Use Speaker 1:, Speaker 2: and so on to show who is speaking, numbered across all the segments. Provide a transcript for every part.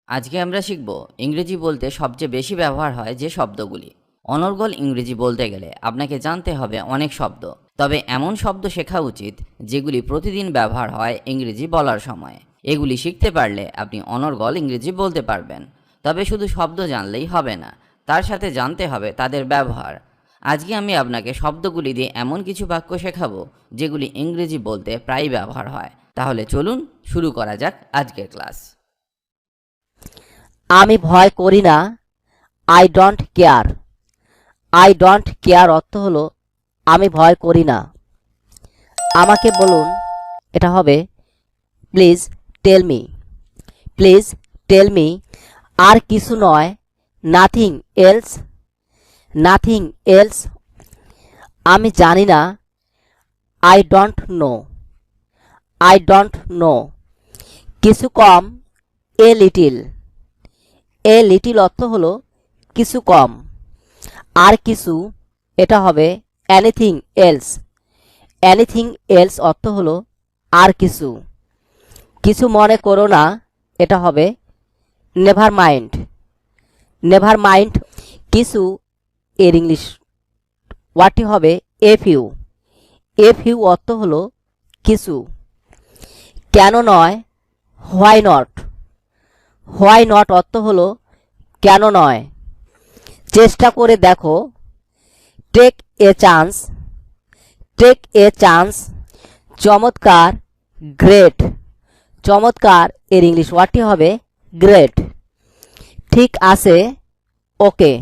Speaker 1: আজকে আমরা শিখব ইংরেজি বলতে সবচেয়ে বেশি ব্যবহার হয় যে শব্দগুলি। অনর্গল ইংরেজি বলতে গেলে আপনাকে জানতে হবে অনেক শব্দ, তবে এমন শব্দ শেখা উচিত যেগুলি প্রতিদিন ব্যবহার হয় ইংরেজি বলার সময়। এগুলি শিখতে পারলে আপনি অনর্গল ইংরেজি বলতে পারবেন। তবে শুধু শব্দ জানলেই হবে না, তার সাথে জানতে হবে তাদের ব্যবহার। আজকে আমি আপনাকে শব্দগুলি দিয়ে এমন কিছু বাক্য শেখাবো যেগুলি ইংরেজি বলতে প্রায়ই ব্যবহার হয়। তাহলে চলুন শুরু করা যাক আজকের ক্লাস।
Speaker 2: আমি ভয় করি না। I don't care. I don't care অর্থ হলো আমি ভয় করি না। আমাকে বলুন, এটা হবে please tell me. Please tell me. আর কিছু নয়, নাথিং এলস। Nothing else. আমি জানি না। I don't know. I don't know. কিছু কম, এ লিটিল। এ লিটিল অর্থ হলো কিছু কম। আর কিছু, এটা হবে এনিথিং এলস। এনিথিং এলস অর্থ হলো আর কিছু। কিছু মনে করো না, এটা হবে নেভার মাইন্ড। Never mind. কিছু এর ইংলিশ ওয়ার্ডটি হবে এফ ইউ। এফ ইউ অর্থ হলো কিছু। কেন নয়, হোয়াই নট। হোয়াই নট অর্থ হলো কেন নয়। চেষ্টা করে দেখো, take a chance. Take a chance. চমৎকার, গ্রেট। চমৎকার এর ইংলিশ ওয়ার্ডটি হবে গ্রেট। ঠিক আছে, ওকে।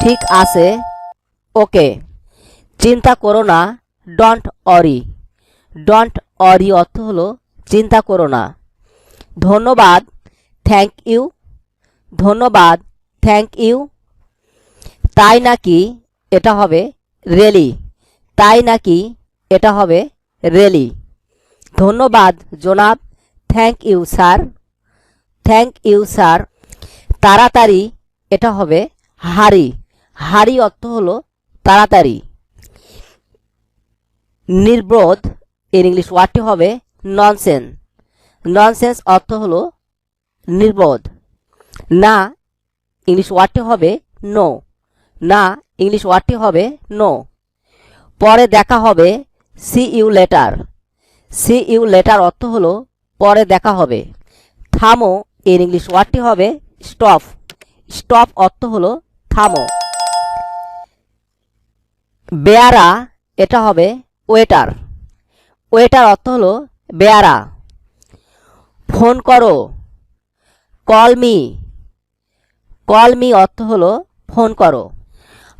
Speaker 2: ঠিক আছে, ওকে। চিন্তা করো না, ডোন্ট অরি। ডোন্ট অরি অর্থ হলো চিন্তা করো না। ধন্যবাদ, থ্যাংক ইউ। ধন্যবাদ, থ্যাংক ইউ। তাই নাকি, এটা হবে রেলি। তাই নাকি, এটা হবে রেলি। ধন্যবাদ জনাব, thank you sir. Thank you sir. তাড়াতাড়ি, এটা হবে হারি। হারি অর্থ হলো তাড়াতাড়ি। নির্বোধ এর ইংলিশ ওয়ার্ডটি হবে ননসেন্স। ননসেন্স অর্থ হলো নির্বোধ। না ইংলিশ ওয়ার্ডটি হবে নো। না ইংলিশ ওয়ার্ডটি হবে নো। পরে দেখা হবে, see you later. See you later অর্থ হলো পরে দেখা হবে। থামো এর ইংলিশ ওয়ার্ডটি হবে স্টপ। স্টপ অর্থ হলো থামো। বেয়ারা, এটা হবে ওয়েটার। ওয়েটার অর্থ হলো বেয়ারা। ফোন করো, কল মি। কল মি অর্থ হলো ফোন করো।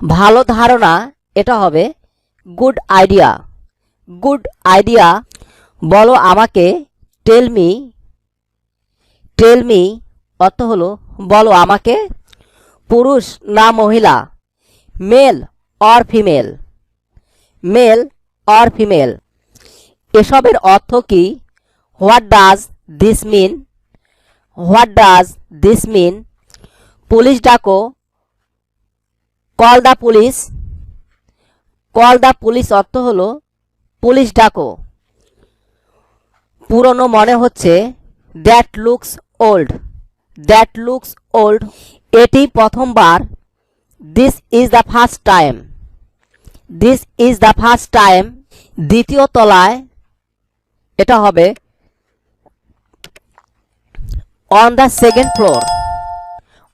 Speaker 2: ভালো ধারণা, এটা হবে গুড আইডিয়া। Good idea. বলো আমাকে, টেল মি। টেল মি অর্থ হলো বলো আমাকে। পুরুষ না মহিলা, male or female. Male or female. এসবের অর্থ কি? What does this mean? What does this mean? Police ডাকো, call the police. Call the police অর্থ হলো পুলিশ ডাকো। পুরনো মনে হচ্ছে, that looks old. That looks old. এটি প্রথমবার, this is the first time. This is the first time. দ্বিতীয় তলায়, এটা হবে on the second floor.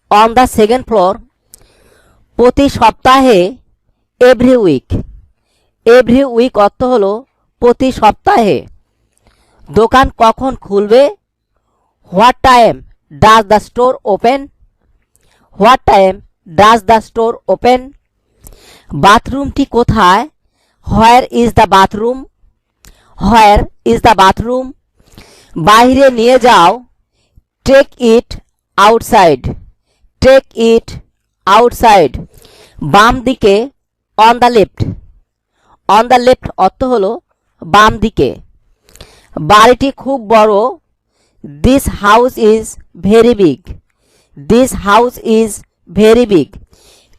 Speaker 2: On the second floor. প্রতি সপ্তাহে, এভরি উইক। এভরি উইক অর্থ হলো প্রতি সপ্তাহে। দোকান কখন খুলবে? What time does the store open? What time does the store open? বাথরুমটি কোথায়? Where is the bathroom? Where is the bathroom? বাইরে নিয়ে যাও, take it outside. Take it outside. বাম দিকে, on the left. On the left অর্থ হলো বাম দিকে। বাড়িটি খুব বড়, this house is very big. This house is very big.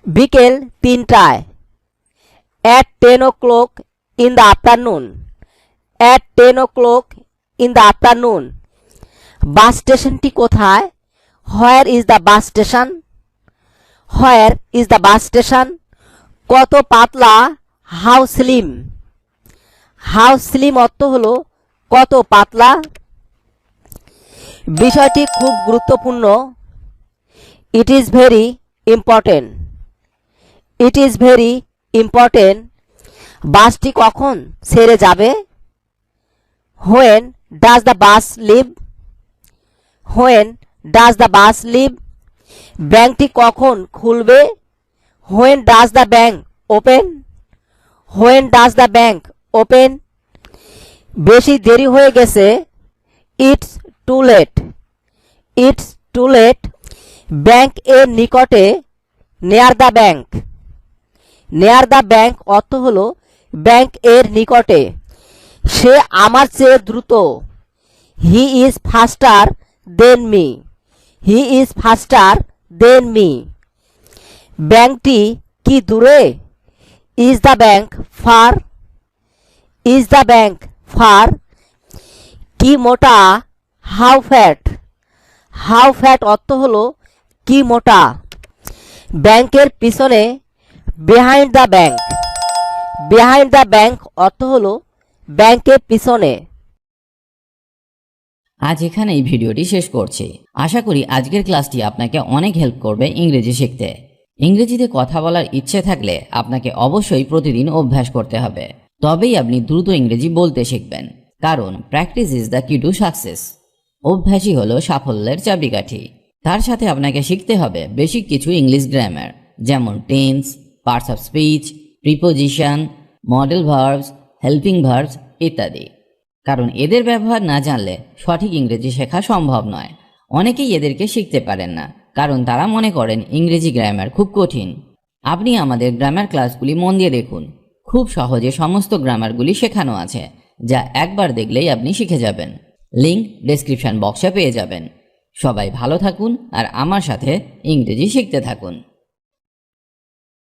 Speaker 2: বিকেল 3টায়, at 10 o'clock in the afternoon. at 10 o'clock in the afternoon. বাস স্টেশনটি কোথায়? Where is the bus station? Where is the bus station? কত পাতলা? How slim? হাউ স্লিম অর্থ হলো কত পাতলা। বিষয়টি খুব গুরুত্বপূর্ণ। It is very important. It is very important. বাসটি কখন ছেড়ে যাবে? When does the bus leave? When does the bus leave? ব্যাংকটি কখন খুলবে? When does the bank open? When does the bank open? বেশি দেরি হয়ে গেছে। It's too late. It's too late. Bank এর নিকটে। Near the bank. Near the bank অর্থ হলো ব্যাংক এর নিকটে। সে আমার চেয়ে দ্রুত। He is faster than me. He is faster than me. ব্যাংকটি কি দূরে? Is the bank far? Is the bank far? কি মোটা? How fat? হাউ ফ্যাট অর্থ হলো কি মোটা। ব্যাংকের পিছনে। Behind the bank. Behind the bank অর্থ হলো ব্যাংকের পিছনে।
Speaker 1: আজ এখানে এই ভিডিওটি শেষ করছি। আশা করি আজকের ক্লাসটি আপনাকে অনেক হেল্প করবে ইংরেজি শিখতে। ইংরেজিতে কথা বলার ইচ্ছে থাকলে আপনাকে অবশ্যই প্রতিদিন অভ্যাস করতে হবে, তবেই আপনি দ্রুত ইংরেজি বলতে শিখবেন। কারণ প্র্যাকটিস ইজ দ্য কি টু সাকসেস। অভ্যাসই হলো সাফল্যের চাবিকাঠি। তার সাথে আপনাকে শিখতে হবে বেসিক কিছু ইংলিশ গ্রামার, যেমন tense, parts of speech, preposition, model verbs, helping verbs ইত্যাদি। কারণ এদের ব্যবহার না জানলে সঠিক ইংরেজি শেখা সম্ভব নয়। অনেকেই এদেরকে শিখতে পারেন না, কারণ তারা মনে করেন ইংরেজি গ্রামার খুব কঠিন। আপনি আমাদের গ্রামার ক্লাসগুলি মন দিয়ে দেখুন। খুব সহজে সমস্ত গ্রামারগুলি শেখানো আছে, যা একবার দেখলেই আপনি শিখে যাবেন। লিংক ডেসক্রিপশন বক্সে পেয়ে যাবেন। সবাই ভালো থাকুন আর আমার সাথে ইংরেজি শিখতে থাকুন।